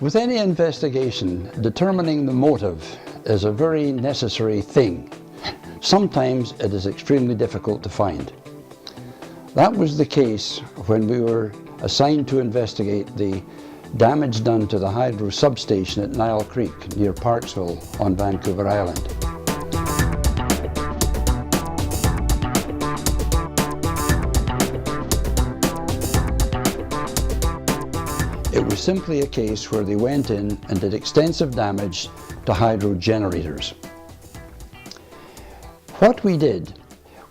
With any investigation, determining the motive is a very necessary thing. Sometimes it is extremely difficult to find. That was the case when we were assigned to investigate the damage done to the hydro substation at Nile Creek near Parksville on Vancouver Island. It was simply a case where they went in and did extensive damage to hydro generators. What we did,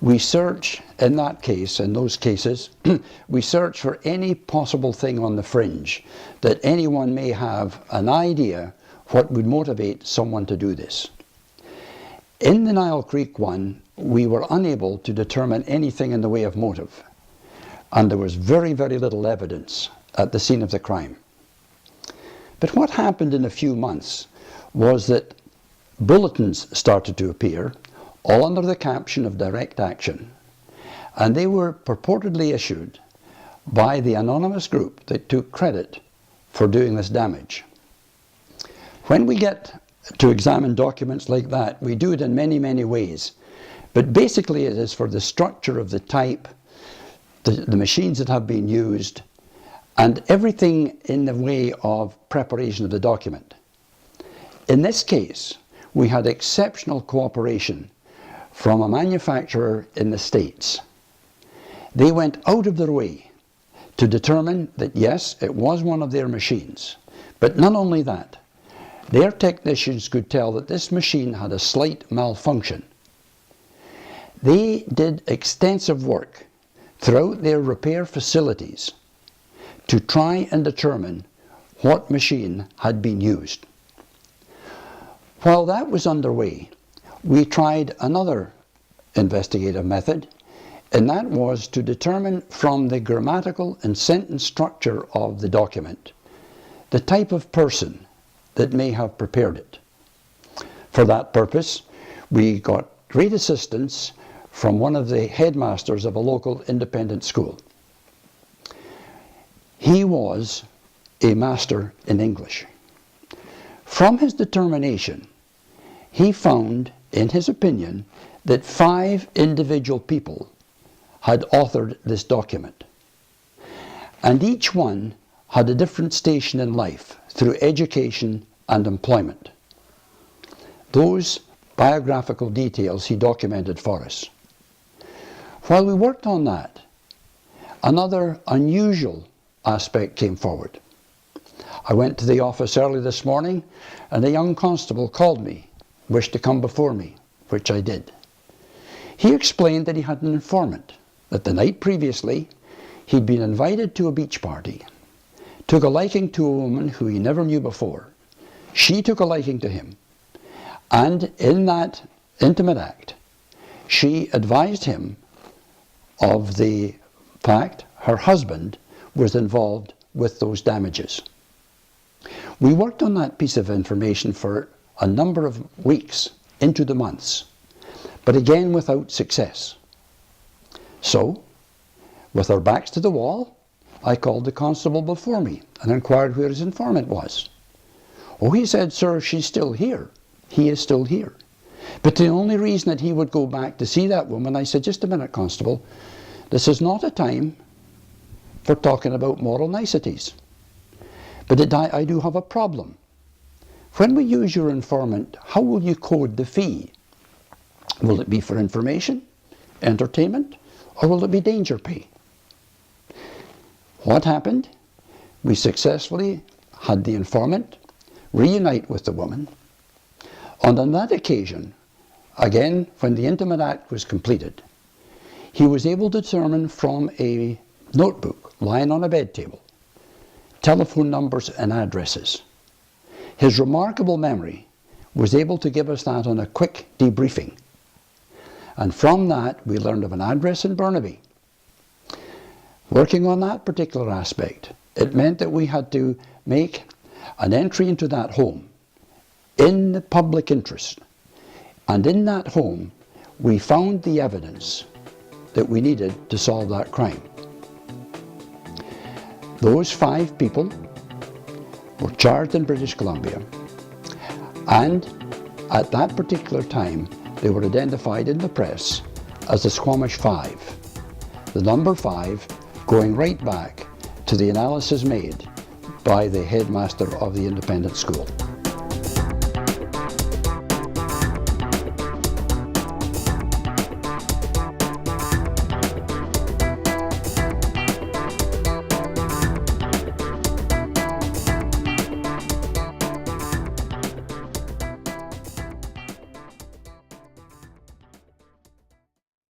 we searched in that case, in those cases, we searched for any possible thing on the fringe that anyone may have an idea what would motivate someone to do this. In the Nile Creek one, we were unable to determine anything in the way of motive, and there was very, very little evidence at the scene of the crime. But what happened in a few months was that bulletins started to appear, all under the caption of direct action, and they were purportedly issued by the anonymous group that took credit for doing this damage. When we get to examine documents like that, we do it in many, many ways, but basically it is for the structure of the type, the machines that have been used, and everything in the way of preparation of the document. In this case, we had exceptional cooperation from a manufacturer in the States. They went out of their way to determine that yes, it was one of their machines, but not only that, their technicians could tell that this machine had a slight malfunction. They did extensive work throughout their repair facilities to try and determine what machine had been used. While that was underway, we tried another investigative method, and that was to determine from the grammatical and sentence structure of the document the type of person that may have prepared it. For that purpose, we got great assistance from one of the headmasters of a local independent school. He was a master in English. From his determination, he found, in his opinion, that 5 individual people had authored this document. And each one had a different station in life through education and employment. Those biographical details he documented for us. While we worked on that, another unusual aspect came forward. I went to the office early this morning and a young constable called me, wished to come before me, which I did. He explained that he had an informant, that the night previously he'd been invited to a beach party, took a liking to a woman who he never knew before. She took a liking to him, and in that intimate act, she advised him of the fact her husband was involved with those damages. We worked on that piece of information for a number of weeks into the months, but again without success. So, with our backs to the wall, I called the constable before me and inquired where his informant was. Oh, he said, sir, she's still here. He is still here. But the only reason that he would go back to see that woman, I said, just a minute, constable, this is not a time for talking about moral niceties. But I do have a problem. When we use your informant, how will you code the fee? Will it be for information, entertainment, or will it be danger pay? What happened? We successfully had the informant reunite with the woman. And on that occasion, again, when the intimate act was completed, he was able to determine from a notebook lying on a bed table telephone numbers and addresses. His remarkable memory was able to give us that on a quick debriefing. And from that, we learned of an address in Burnaby. Working on that particular aspect, it meant that we had to make an entry into that home in the public interest. And in that home, we found the evidence that we needed to solve that crime. Those 5 people were charged in British Columbia, and at that particular time they were identified in the press as the Squamish Five, the number 5 going right back to the analysis made by the headmaster of the independent school.